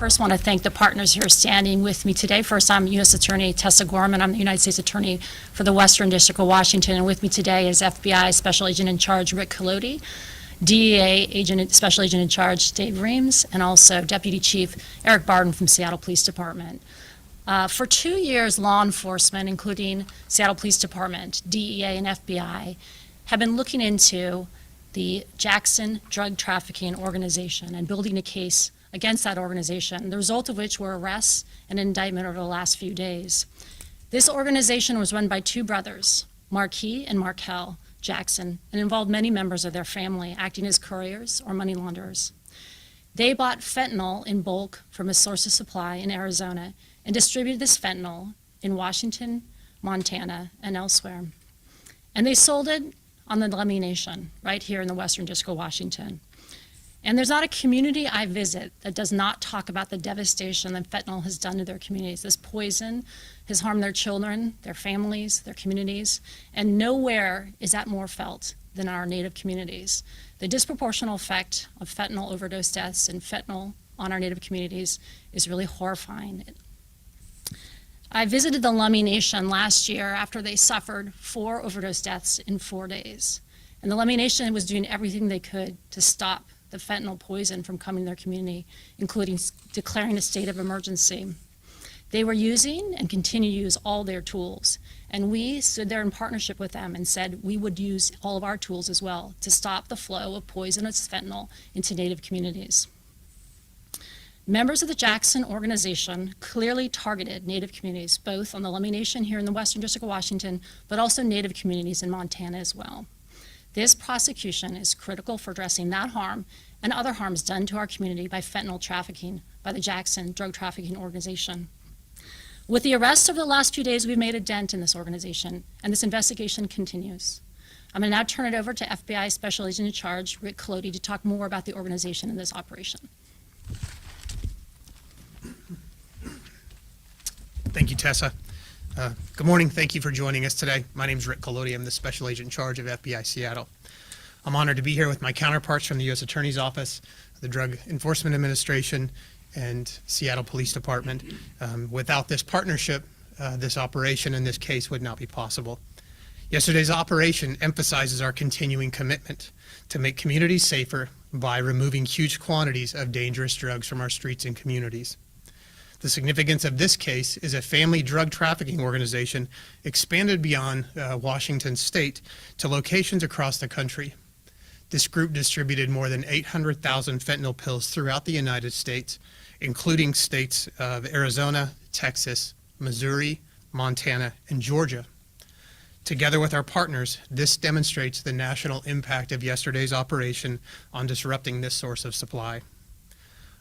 First, want to thank the partners here standing with me today. First, I'm U.S. Attorney Tessa Gorman. I'm the United States Attorney for the Western District of Washington, and with me today is FBI Special Agent in Charge Rick Colodi, DEA Special Agent in Charge Dave Reams, and also Deputy Chief Eric Barden from Seattle Police Department. For 2 years, law enforcement, including Seattle Police Department, DEA, and FBI, have been looking into the Jackson drug trafficking organization and building a case against that organization, the result of which were arrests and indictment over the last few days. This organization was run by two brothers, Marquis and Markel Jackson, and involved many members of their family acting as couriers or money launderers. They bought fentanyl in bulk from a source of supply in Arizona and distributed this fentanyl in Washington, Montana, and elsewhere. And they sold it on the Lummi Nation, right here in the Western District of Washington. And there's not a community I visit that does not talk about the devastation that fentanyl has done to their communities. This poison has harmed their children, their families, their communities, and nowhere is that more felt than our Native communities. The disproportionate effect of fentanyl overdose deaths and fentanyl on our Native communities is really horrifying. I visited the Lummi Nation last year after they suffered 4 overdose deaths in 4 days. And the Lummi Nation was doing everything they could to stop the fentanyl poison from coming to their community, including declaring a state of emergency. They were using and continue to use all their tools. And we stood there in partnership with them and said we would use all of our tools as well to stop the flow of poisonous fentanyl into Native communities. Members of the Jackson organization clearly targeted Native communities, both on the Lummi Nation here in the Western District of Washington, but also Native communities in Montana as well. This prosecution is critical for addressing that harm and other harms done to our community by fentanyl trafficking by the Jackson drug trafficking organization. With the arrests over the last few days, we've made a dent in this organization, and this investigation continues. I'm going to now turn it over to FBI Special Agent in Charge, Rick Colodi, to talk more about the organization and this operation. Thank you, Tessa. Good morning. Thank you for joining us today. My name is Rick Colodi. I'm the Special Agent in Charge of FBI Seattle. I'm honored to be here with my counterparts from the U.S. Attorney's Office, the Drug Enforcement Administration, and Seattle Police Department. Without this partnership, this operation and this case would not be possible. Yesterday's operation emphasizes our continuing commitment to make communities safer by removing huge quantities of dangerous drugs from our streets and communities. The significance of this case is a family drug trafficking organization expanded beyond Washington state to locations across the country. This group distributed more than 800,000 fentanyl pills throughout the United States, including states of Arizona, Texas, Missouri, Montana, and Georgia. Together with our partners, this demonstrates the national impact of yesterday's operation on disrupting this source of supply.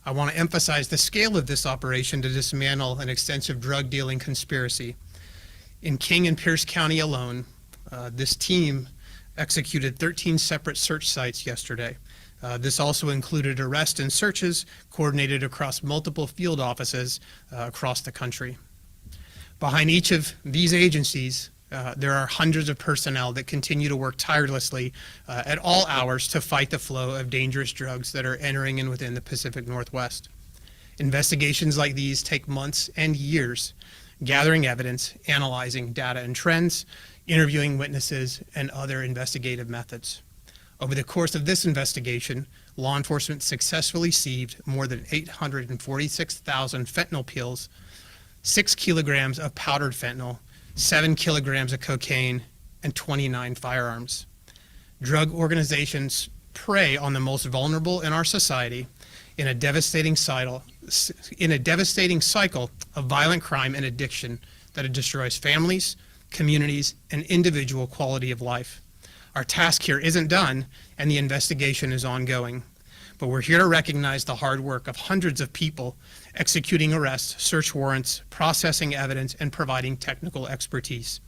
I want to emphasize the scale of this operation to dismantle an extensive drug dealing conspiracy. In King and Pierce County alone, this team executed 13 separate search sites yesterday. This also included arrests and searches coordinated across multiple field offices across the country. Behind each of these agencies, there are hundreds of personnel that continue to work tirelessly at all hours to fight the flow of dangerous drugs that are entering and within the Pacific Northwest. Investigations like these take months and years, gathering evidence, analyzing data and trends, interviewing witnesses, and other investigative methods. Over the course of this investigation, law enforcement successfully seized more than 846,000 fentanyl pills, 6 kilograms of powdered fentanyl, 7 kilograms of cocaine, and 29 firearms. Drug organizations prey on the most vulnerable in our society in a devastating cycle of violent crime and addiction that destroys families, communities, and individual quality of life. Our task here isn't done, and the investigation is ongoing. But we're here to recognize the hard work of hundreds of people executing arrests, search warrants, processing evidence, and providing technical expertise.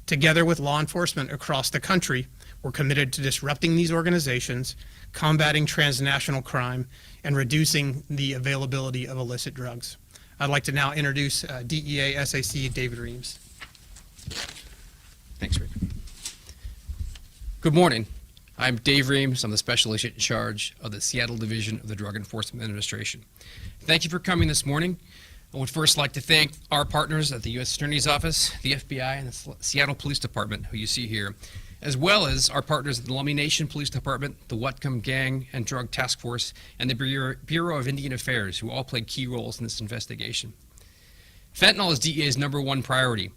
Together with law enforcement across the country, we're committed to disrupting these organizations, combating transnational crime, and reducing the availability of illicit drugs. I'd like to now introduce DEA SAC David Reams. Thanks, Rick. Good morning. I'm Dave Reams. I'm the Special Agent in Charge of the Seattle Division of the Drug Enforcement Administration. Thank you for coming this morning. I would first like to thank our partners at the U.S. Attorney's Office, the FBI, and the Seattle Police Department, who you see here, as well as our partners at the Lummi Nation Police Department, the Whatcom Gang and Drug Task Force, and the Bureau of Indian Affairs, who all played key roles in this investigation. Fentanyl is DEA's #1 priority.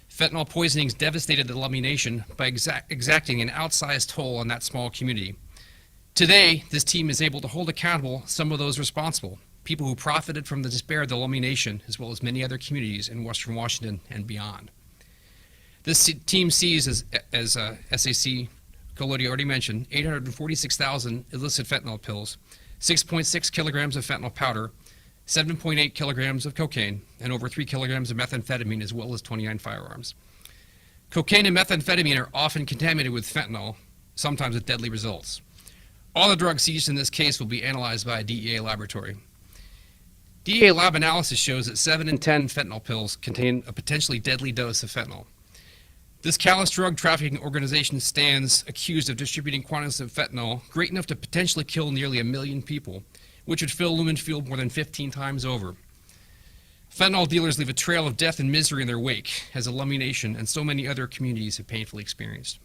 Fentanyl poisonings devastated the Lummi Nation by exacting an outsized toll on that small community. Today, this team is able to hold accountable some of those responsible, people who profited from the despair of the Lummi Nation, as well as many other communities in Western Washington and beyond. This team sees, as SAC Collodi already mentioned, 846,000 illicit fentanyl pills, 6.6 kilograms of fentanyl powder, 7.8 kilograms of cocaine, and over 3 kilograms of methamphetamine, as well as 29 firearms. Cocaine and methamphetamine are often contaminated with fentanyl, sometimes with deadly results. All the drugs seized in this case will be analyzed by a DEA laboratory. DEA lab analysis shows that 7 in 10 fentanyl pills contain a potentially deadly dose of fentanyl. This callous drug trafficking organization stands accused of distributing quantities of fentanyl great enough to potentially kill nearly 1 million people, which would fill Lumen Field more than 15 times over. Fentanyl dealers leave a trail of death and misery in their wake, as the Lummi Nation and so many other communities have painfully experienced.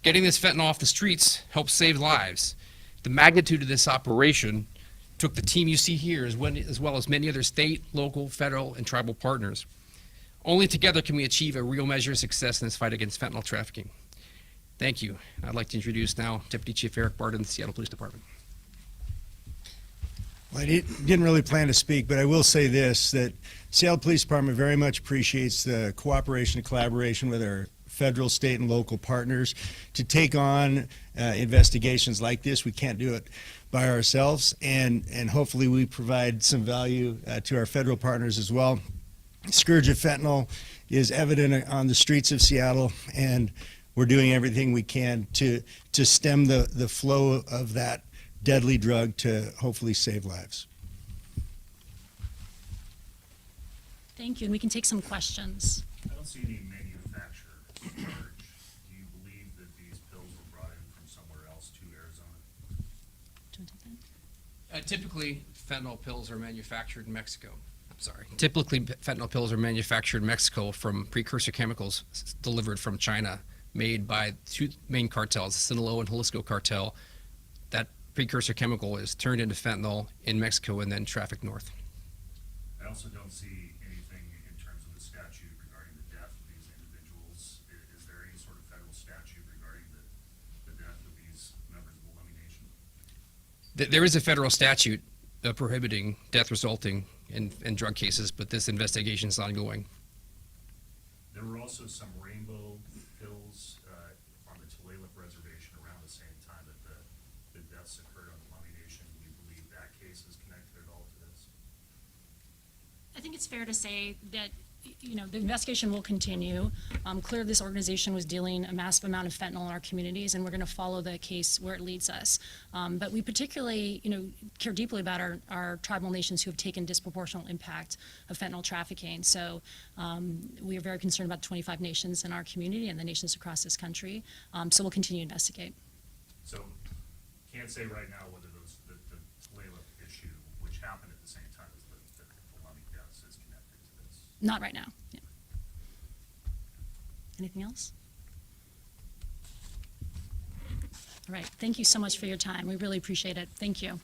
Getting this fentanyl off the streets helps save lives. The magnitude of this operation took the team you see here, as well as many other state, local, federal, and tribal partners. Only together can we achieve a real measure of success in this fight against fentanyl trafficking. Thank you. I'd like to introduce now Deputy Chief Eric Barden, the Seattle Police Department. Well, I didn't really plan to speak, but I will say this, that Seattle Police Department very much appreciates the cooperation and collaboration with our federal, state, and local partners to take on investigations like this. We can't do it by ourselves, and hopefully we provide some value to our federal partners as well. Scourge of fentanyl is evident on the streets of Seattle, and we're doing everything we can to stem the flow of that deadly drug to hopefully save lives. Thank you, and we can take some questions. I don't see any manufacturer charge. Do you believe that these pills were brought in from somewhere else to Arizona? Do you want to take that? Typically, fentanyl pills are manufactured in Mexico. Typically, fentanyl pills are manufactured in Mexico from precursor chemicals delivered from China, made by 2 main cartels, the Sinaloa and Jalisco cartel. That precursor chemical is turned into fentanyl in Mexico and then trafficked north. I also don't see anything in terms of the statute regarding the death of these individuals. Is there any sort of federal statute regarding the death of these members of the Lummi Nation? There is a federal statute prohibiting death resulting in drug cases, but this investigation is ongoing. There were also some rainbow pills on the Tulalip Reservation around the same time that the deaths occurred on the Lummi Nation. Do you believe that case is connected at all to this? I think it's fair to say that, the investigation will continue. Clearly, this organization was dealing a massive amount of fentanyl in our communities, and we're going to follow the case where it leads us. But we particularly, care deeply about our tribal nations who have taken disproportionate impact of fentanyl trafficking. So we are very concerned about the 25 nations in our community and the nations across this country. So we'll continue to investigate. So, can't say right now whether the Tulalip issue, which happened at the same time as the Lummi deaths, is connected to this. Not right now. Yeah. Anything else? All right. Thank you so much for your time. We really appreciate it. Thank you.